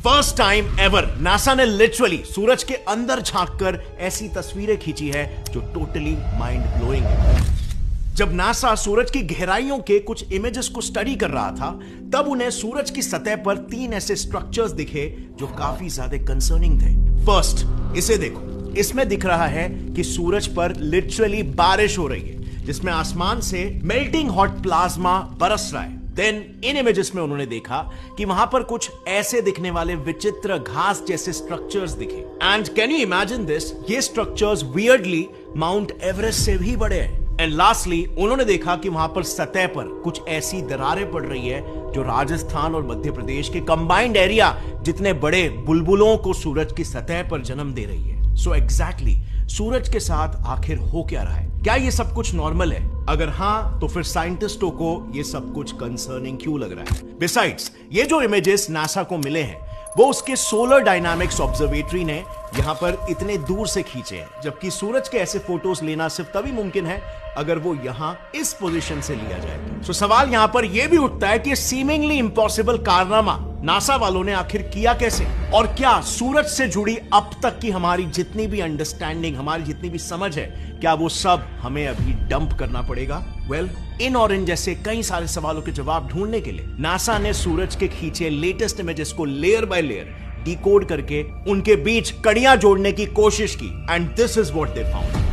First time ever NASA ने literally सूरज के अंदर झांककर ऐसी तस्वीरें खींची है जो टोटली माइंड ब्लोइंग है। जब नासा सूरज की गहराइयों के कुछ इमेजेस को स्टडी कर रहा था, तब उन्हें सूरज की सतह पर 3 ऐसे स्ट्रक्चर्स दिखे जो काफी ज्यादा कंसर्निंग थे। फर्स्ट, इसे देखो। इसमें दिख रहा है कि सूरज पर लिटरली बारिश हो रही है, जिसमें आसमान से मेल्टिंग हॉट प्लाज्मा बरस रहा है। देन इन इमेजेस में उन्होंने देखा कि वहां पर कुछ ऐसे दिखने वाले विचित्र घास जैसे स्ट्रक्चर्स दिखे। And can you imagine this, ये स्ट्रक्चर्स वियर्डली माउंट एवरेस्ट से भी बड़े हैं। एंड लास्टली उन्होंने देखा कि वहां पर सतह पर कुछ ऐसी दरारें पड़ रही है जो राजस्थान और मध्य प्रदेश के कंबाइंड एरिया जितने बड़े बुलबुलों को सूरज की सतह पर जन्म दे रही है। सो एग्जैक्टली सूरज के साथ आखिर हो क्या रहा है? क्या ये सब कुछ नॉर्मल है? अगर हां, तो फिर साइंटिस्टों को ये सब कुछ कंसर्निंग क्यों लग रहा है? बिसाइड्स, ये जो इमेजेस नासा को मिले हैं वो उसके सोलर डायनामिक्स ऑब्जर्वेटरी ने यहां पर इतने दूर से खींचे हैं, जबकि सूरज के ऐसे फोटोज लेना सिर्फ तभी मुमकिन है अगर वो यहां इस पोजीशन से लिया जाए। तो सवाल यहां पर यह भी उठता है कि सीमिंगली इम्पॉसिबल कारनामा नासा वालों ने आखिर किया कैसे? और क्या सूरज से जुड़ी अब तक की हमारी जितनी भी अंडरस्टैंडिंग, हमारी जितनी भी समझ है, क्या वो सब हमें अभी डंप करना पड़ेगा? वेल, इन और इन जैसे कई सारे सवालों के जवाब ढूंढने के लिए नासा ने सूरज के खींचे लेटेस्ट इमेजेस को लेयर बाय लेयर डिकोड करके उनके बीच कड़ियां जोड़ने की कोशिश की। And this is what they found.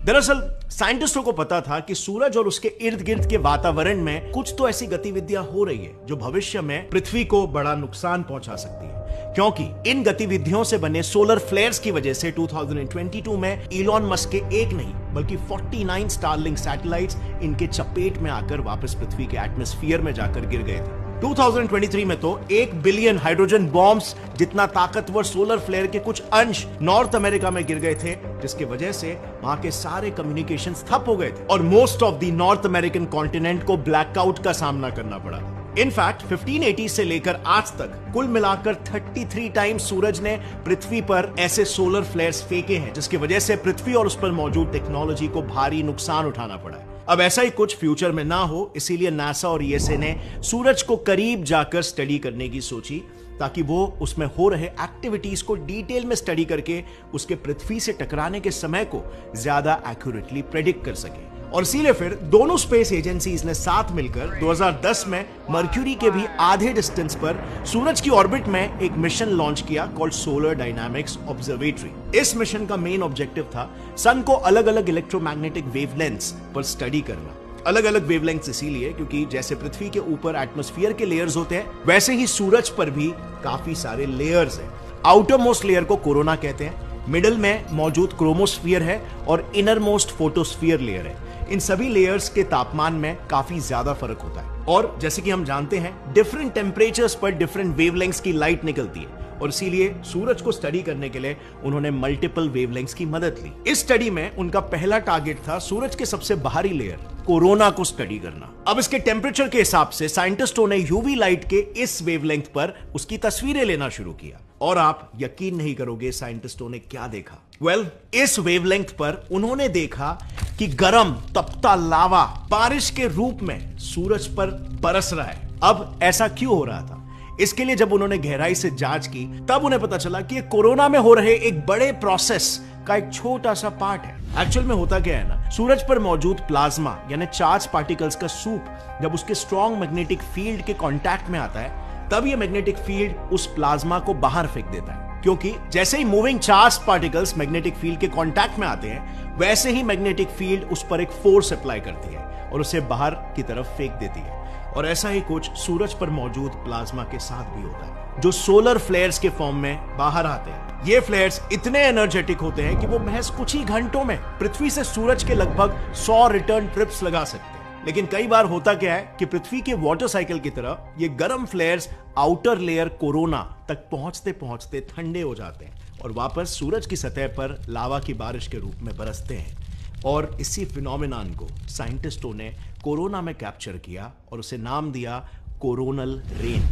दरअसल साइंटिस्टों को पता था कि सूरज और उसके इर्द गिर्द के वातावरण में कुछ तो ऐसी गतिविधियां हो रही है जो भविष्य में पृथ्वी को बड़ा नुकसान पहुंचा सकती है, क्योंकि इन गतिविधियों से बने सोलर फ्लेयर्स की वजह से 2022 में इलॉन मस्क के एक नहीं बल्कि 49 स्टारलिंक सैटेलाइट्स इनके चपेट में आकर वापस पृथ्वी के एटमॉस्फेयर में जाकर गिर गए थे। 2023 में तो 1 बिलियन हाइड्रोजन बॉम्ब्स जितना ताकतवर सोलर फ्लेयर के कुछ अंश नॉर्थ अमेरिका में गिर गए थे, जिसकी वजह से वहां के सारे कम्युनिकेशंस ठप हो गए थे और most of the north American continent को ब्लैकआउट का सामना करना पड़ा। इनफैक्ट 1580 से लेकर आज तक कुल मिलाकर 33 टाइम सूरज ने पृथ्वी पर ऐसे सोलर फ्लेयर्स फेंके हैं, जिसकी वजह से पृथ्वी और उस पर मौजूद टेक्नोलॉजी को भारी नुकसान उठाना पड़ा है। अब ऐसा ही कुछ फ्यूचर में ना हो, इसीलिए नासा और ईएसए ने सूरज को करीब जाकर स्टडी करने की सोची, ताकि वो उसमें हो रहे एक्टिविटीज को डिटेल में स्टडी करके उसके पृथ्वी से टकराने के समय को ज्यादा एक्यूरेटली प्रेडिक्ट कर सके। और इसीलिए फिर दोनों स्पेस एजेंसीज ने साथ मिलकर 2010 में मर्क्यूरी के भी आधे डिस्टेंस पर सूरज की ऑर्बिट में एक मिशन लॉन्च किया कॉल्ड सोलर डायनामिक्स ऑब्जर्वेटरी। इस मिशन का मेन ऑब्जेक्टिव था सन को अलग अलग इलेक्ट्रोमैग्नेटिक वेवलेंथ्स पर स्टडी करना। अलग अलग वेवलेंथ्स इसीलिए क्योंकि जैसे पृथ्वी के ऊपर एटमॉस्फेयर के लेयर्स होते हैं, वैसे ही सूरज पर भी काफी सारे लेयर्स हैं। आउटर मोस्ट लेयर को कोरोना कहते हैं, मिडिल में मौजूद क्रोमोस्फियर है और इनर मोस्ट फोटोस्फियर लेयर है। इन सभी लेयर्स के तापमान में काफी ज्यादा फर्क होता है और जैसे कि हम जानते हैं, डिफरेंट टेम्परेचर्स पर डिफरेंट वेवलेंथ्स की लाइट निकलती है और इसीलिए सूरज को स्टडी करने के लिए उन्होंने मल्टीपल वेवलेंथ्स की मदद ली। इस स्टडी में उनका पहला टारगेट था सूरज के सबसे बाहरी लेयर कोरोना को स्टडी करना। अब इसके टेम्परेचर के हिसाब से साइंटिस्टों ने यूवी लाइट के इस वेवलेंथ पर उसकी तस्वीरें लेना शुरू किया और आप यकीन नहीं करोगे साइंटिस्टों ने क्या देखा। वेल, इस वेवलेंथ पर उन्होंने देखा कि गर्म तपता लावा बारिश के रूप में सूरज पर बरस रहा है। अब ऐसा क्यों हो रहा था? इसके लिए जब उन्होंने गहराई से जांच की, तब उन्हें पता चला कि कोरोना में हो रहे एक बड़े प्रोसेस का एक छोटा सा पार्ट है। एक्चुअल में होता क्या है ना, सूरज पर मौजूद प्लाज्मा यानी चार्ज पार्टिकल्स का सूप जब उसके स्ट्रॉन्ग मैग्नेटिक फील्ड के कांटेक्ट में आता है, तब ये मैग्नेटिक फील्ड उस प्लाज्मा को बाहर फेंक देता है, क्योंकि जैसे ही moving charge particles magnetic field के कांटेक्ट में आते हैं, वैसे ही मैग्नेटिक फील्ड उस पर एक फोर्स अप्लाई करती है और उसे बाहर की तरफ फेंक देती है। और ऐसा ही कुछ सूरज पर मौजूद प्लाज्मा के साथ भी होता है, जो सोलर फ्लेयर्स के फॉर्म में बाहर आते हैं। ये फ्लेयर्स इतने एनर्जेटिक होते हैं कि वो महज कुछ ही घंटों में पृथ्वी से सूरज के लगभग 100 रिटर्न ट्रिप्स लगा सकते हैं। लेकिन कई बार होता क्या है कि पृथ्वी के वाटर साइकिल की तरह ये गर्म फ्लेयर्स आउटर लेयर कोरोना तक पहुंचते पहुंचते ठंडे हो जाते हैं और वापस सूरज की सतह पर लावा की बारिश के रूप में बरसते हैं। और इसी फिनोमेनन को साइंटिस्टों ने कोरोना में कैप्चर किया और उसे नाम दिया कोरोनल रेन।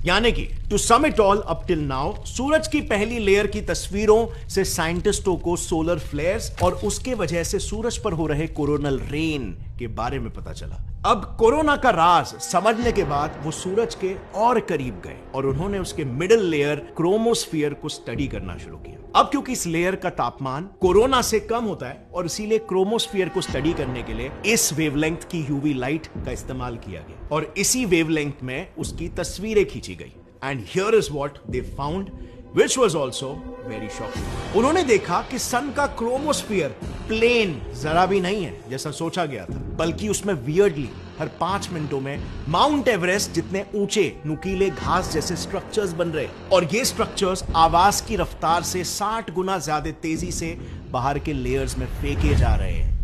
यानी कि to sum it all, up till now सूरज की पहली लेयर की तस्वीरों से साइंटिस्टों को सोलर फ्लेयर्स और उसके वजह से सूरज पर हो रहे कोरोनल रेन के बारे में पता चला। अब कोरोना का राज समझने के बाद वो सूरज के और करीब गए और उन्होंने उसके मिडिल लेयर क्रोमोस्फियर को स्टडी करना शुरू किया। अब क्योंकि इस लेयर का तापमान कोरोना से कम होता है और इसीलिए क्रोमोस्फियर को स्टडी करने के लिए इस वेवलेंथ की यूवी लाइट का इस्तेमाल किया गया और इसी वेवलेंथ में उसकी तस्वीरें खींची गई। And here is what they found, which was also very shocking. उन्होंने देखा कि सन का क्रोमोस्फियर प्लेन जरा भी नहीं है जैसा सोचा गया था, बल्कि उसमें वियर्डली हर 5 मिनटों में माउंट एवरेस्ट जितने ऊंचे नुकीले घास जैसे स्ट्रक्चर्स बन रहे और ये स्ट्रक्चर्स आवाज की रफ्तार से 60 गुना ज्यादा तेजी से बाहर के लेयर्स में फेंके जा रहे हैं।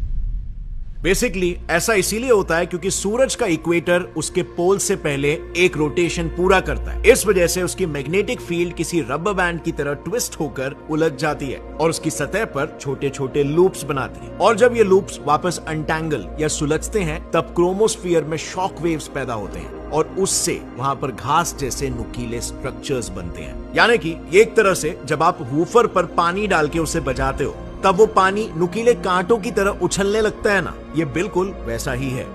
बेसिकली ऐसा इसीलिए होता है क्योंकि सूरज का इक्वेटर उसके पोल से पहले एक रोटेशन पूरा करता है। इस वजह से उसकी मैग्नेटिक फील्ड किसी रबर बैंड की तरह ट्विस्ट होकर उलझ जाती है और उसकी सतह पर छोटे छोटे लूप्स बनाती है। और जब ये लूप्स वापस अनटैंगल या सुलझते हैं तब क्रोमोस्फियर में शॉक वेव्स पैदा होते हैं और उससे वहां पर घास जैसे नुकीले स्ट्रक्चर्स बनते हैं। यानी कि एक तरह से जब आप वूफर पर पानी डाल के उसे बजाते हो तब वो पानी नुकीले कांटों की तरह उछलने लगता है ना, ये बिल्कुल वैसा ही है।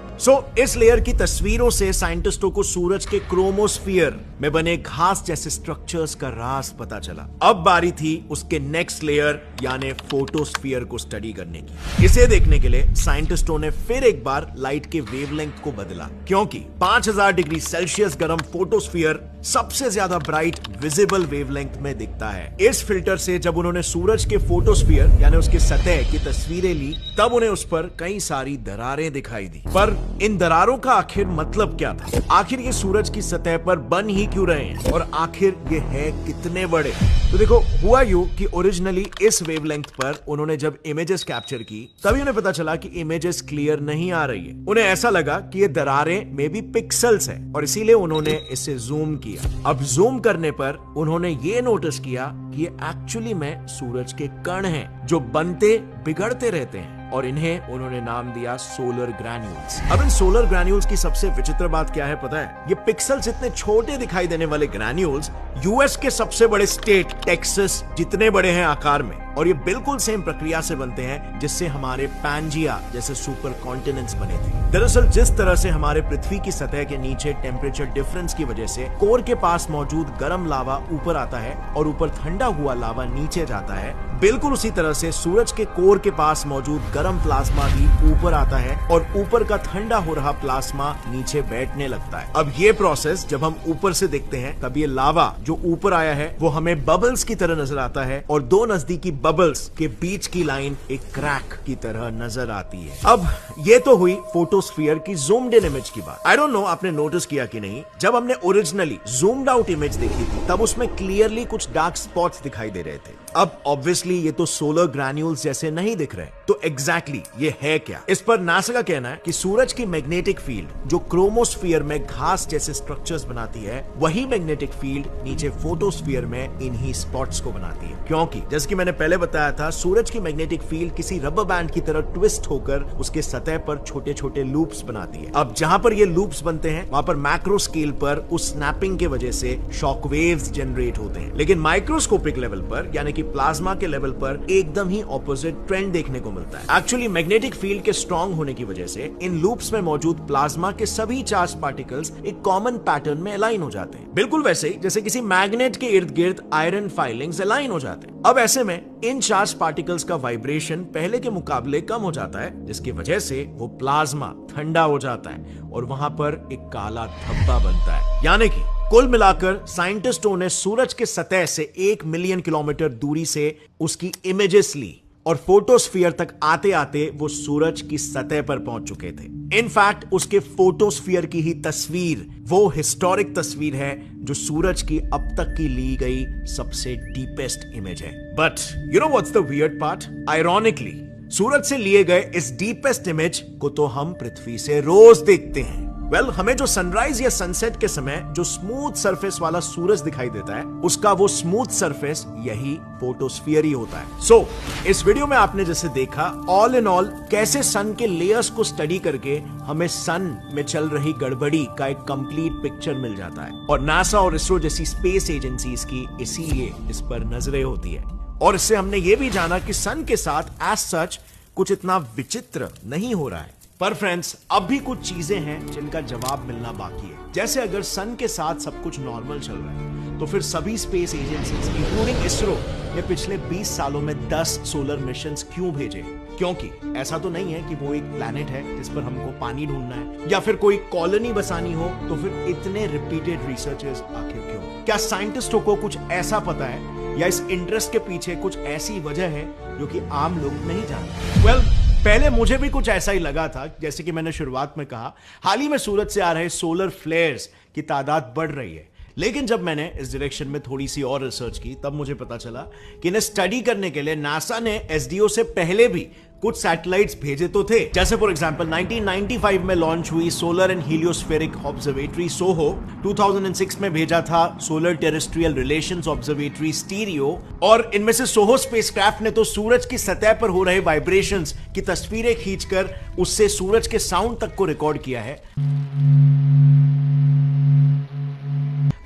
इस लेयर की तस्वीरों से साइंटिस्टों को सूरज के क्रोमोस्फियर में बने घास जैसे स्ट्रक्चर्स का राज पता चला। अब बारी थी उसके नेक्स्ट लेयर यानी फोटोस्फियर को स्टडी करने की। इसे देखने के लिए साइंटिस्टों ने फिर एक बार लाइट के वेवलेंथ को बदला, क्योंकि 5000 डिग्री सेल्सियस गर्म फोटोस्फियर सबसे ज्यादा ब्राइट विजिबल वेवलेंथ में दिखता है। इस फिल्टर से जब उन्होंने सूरज के फोटोस्फियर यानी उसकी सतह की तस्वीरें ली तब उन्हें उस पर कई सारी दरारें दिखाई दी। पर इन दरारों का आखिर मतलब क्या था? आखिर ये सूरज की सतह पर बन ही क्यों रहे हैं और आखिर ये है कितने बड़े? तो देखो, हुआ यूं कि ओरिजिनली इस वेवलेंथ पर उन्होंने जब इमेजेस कैप्चर की तभी उन्हें पता चला कि इमेजेस क्लियर नहीं आ रही है। उन्हें ऐसा लगा कि ये दरारें मे बी पिक्सेल्स हैं और इसीलिए उन्होंने इसे जूम किया। अब जूम करने पर उन्होंने ये नोटिस किया कि ये एक्चुअली में सूरज के कण हैं जो बनते बिगड़ते रहते हैं और इन्हें उन्होंने नाम दिया सोलर ग्रैन्यूल्स। अब इन सोलर ग्रैन्यूल्स की सबसे विचित्र बात क्या है पता है? ये पिक्सेल्स इतने छोटे दिखाई देने वाले ग्रैन्यूल्स यूएस के सबसे बड़े स्टेट टेक्सास जितने बड़े हैं आकार में, और ये बिल्कुल सेम प्रक्रिया से बनते हैं जिससे हमारे पैंजिया जैसे सुपर कॉन्टिनेंट्स बने थे। दरअसल जिस तरह से हमारे पृथ्वी की सतह के नीचे टेम्परेचर डिफरेंस की वजह से कोर के पास मौजूद गर्म लावा ऊपर आता है और ऊपर ठंडा हुआ लावा नीचे जाता है, बिल्कुल उसी तरह से सूरज के कोर के पास मौजूद गर्म प्लाज्मा भी ऊपर आता है और ऊपर का ठंडा हो रहा प्लाज्मा नीचे बैठने लगता है। अब ये प्रोसेस जब हम ऊपर से देखते हैं तब ये लावा जो ऊपर आया है वो हमें बबल्स की तरह नजर आता है और दो नजदीकी बबल्स के बीच की लाइन एक क्रैक की तरह नजर आती है। अब ये तो हुई फोटोस्फियर की जूम्ड इन इमेज की बात। आई डोंट नो आपने नोटिस किया कि नहीं, जब हमने ओरिजिनली जूम्ड आउट इमेज देखी थी तब उसमें क्लियरली कुछ डार्क स्पॉट्स दिखाई दे रहे थे। अब ऑब्वियसली ये तो सोलर ग्रैन्यूल्स जैसे नहीं दिख रहे, तो एग्जैक्टली ये है क्या? इस पर नासा का कहना है कि सूरज की मैग्नेटिक फील्ड जो क्रोमोस्फियर में घास जैसे स्ट्रक्चर्स बनाती है, वही मैग्नेटिक फील्ड नीचे फोटोस्फियर में इन्हीं स्पॉट्स को बनाती है। क्योंकि जैसे कि मैंने पहले बताया था, सूरज की मैग्नेटिक फील्ड किसी रबर बैंड की तरह ट्विस्ट होकर उसके सतह पर छोटे छोटे लूप्स बनाती है। अब जहां पर ये लूप्स बनते हैं वहां पर मैक्रो स्केल पर उस स्नैपिंग के वजह से शॉक वेव्स जनरेट होते हैं, लेकिन माइक्रोस्कोपिक लेवल पर यानी कि प्लाज्मा के लेवल पर एकदम ही ऑपोजिट ट्रेंड देखने को मिलता है। एक्चुअली मैग्नेटिक फील्ड के स्ट्रॉन्ग होने की वजह से इन लूप्स में मौजूद प्लाज्मा के सभी चार्ज पार्टिकल्स एक कॉमन पैटर्न में अलाइन हो जाते हैं, बिल्कुल वैसे ही जैसे किसी मैग्नेट के इर्द गिर्द आयरन फाइलिंग्स अलाइन हो जाते हैं। अब ऐसे में इन चार्ज पार्टिकल्स का वाइब्रेशन पहले के मुकाबले कम हो जाता है, जिसकी वजह से वो प्लाज्मा ठंडा हो जाता है और वहां पर एक काला धब्बा बनता है। यानी कि कुल मिलाकर साइंटिस्टों ने सूरज के सतह से 1 मिलियन किलोमीटर दूरी से उसकी इमेजेस ली और फोटोस्फियर तक आते आते वो सूरज की सतह पर पहुंच चुके थे। इनफैक्ट उसके फोटोस्फियर की ही तस्वीर वो हिस्टोरिक तस्वीर है जो सूरज की अब तक की ली गई सबसे डीपेस्ट इमेज है। But you know what's the weird part? Ironically सूरज से लिए गए इस डीपेस्ट इमेज को तो हम पृथ्वी से रोज देखते हैं, हमें जो सनराइज या सनसेट के समय जो स्मूथ सरफेस वाला सूरज दिखाई देता है, उसका वो स्मूथ सरफेस यही फोटोस्फीयर ही होता है। सो इस वीडियो में आपने जैसे देखा, ऑल इन ऑल कैसे सन के लेयर्स को स्टडी करके हमें सन में चल रही गड़बड़ी का एक कंप्लीट पिक्चर मिल जाता है। और नासा और इसरो जैसी स्पेस एजेंसीज की इसीलिए इस पर नजरें होती है। और इससे हमने ये भी जाना कि सन के साथ एज सच कुछ इतना विचित्र नहीं हो रहा है। पर फ्रेंड्स, अब भी कुछ चीजें हैं जिनका जवाब मिलना बाकी है। जैसे अगर सन के साथ सब कुछ नॉर्मल चल रहा है, तो फिर सभी स्पेस एजेंसीज इंक्लूडिंग इसरो ने पिछले 20 सालों में 10 सोलर मिशंस क्यों भेजे? क्योंकि ऐसा तो नहीं है कि वो एक प्लैनेट है जिस पर हमको पानी ढूंढना है या फिर कोई कॉलोनी बसानी हो, तो फिर इतने रिपीटेड रिसर्चेस आखिर क्यों? क्या साइंटिस्टों को कुछ ऐसा पता है या इस इंटरेस्ट के पीछे कुछ ऐसी वजह है जो कि आम लोग नहीं जानते? पहले मुझे भी कुछ ऐसा ही लगा था। जैसे कि मैंने शुरुआत में कहा, हाल ही में सूरज से आ रहे सोलर फ्लेयर्स की तादाद बढ़ रही है। लेकिन जब मैंने इस डायरेक्शन में थोड़ी सी और रिसर्च की, तब मुझे पता चला कि इन्हें स्टडी करने के लिए नासा ने एसडीओ से पहले भी कुछ सैटेलाइट्स भेजे तो थे। जैसे फॉर एग्जांपल 1995 में लॉन्च हुई सोलर एंड हीलियोस्फेरिक ऑब्जर्वेटरी सोहो, 2006 में भेजा था solar terrestrial relations observatory stereo, और इनमें से सोहो स्पेसक्राफ्ट ने तो सूरज की सतह पर हो रहे वाइब्रेशंस की तस्वीरें खींचकर उससे सूरज के साउंड तक को रिकॉर्ड किया है।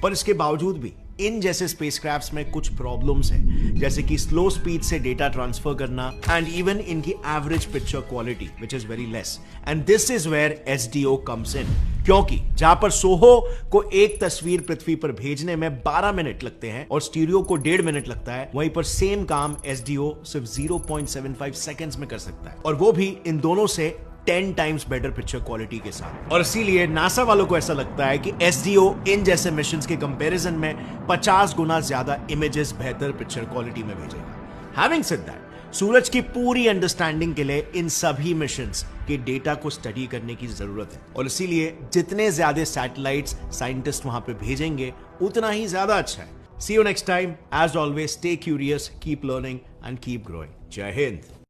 पर इसके बावजूद भी इन जैसे स्पेसक्राफ्ट्स में कुछ प्रॉब्लम्स हैं, जैसे कि स्लो स्पीड से डेटा ट्रांसफर करना एंड इवन इनकी average picture quality which is very less. And this is where SDO comes in, क्योंकि जहां पर सोहो को एक तस्वीर पृथ्वी पर भेजने में 12 मिनट लगते हैं और स्टीरियो को 1.5 मिनट लगता है, वहीं पर सेम काम एसडीओ सिर्फ 0.75 सेकेंड्स में कर सकता है, और वो भी इन दोनों से 10 टाइम्स बेटर पिक्चर क्वालिटी के साथ। और इसीलिए नासा वालों को ऐसा लगता है कि एसडीओ इन जैसे मिशंस के कंपैरिजन में 50 गुना ज्यादा इमेजेस बेहतर पिक्चर क्वालिटी में भेजेगा। हैविंग सेड दैट, सूरज की पूरी अंडरस्टैंडिंग के लिए इन सभी मिशंस के डेटा को स्टडी करने की जरूरत है, और इसीलिए जितने ज्यादा सैटेलाइट्स साइंटिस्ट वहां पे भेजेंगे उतना ही ज्यादा अच्छा है। See you next time. As always, stay curious, keep learning and keep growing. Jai Hind.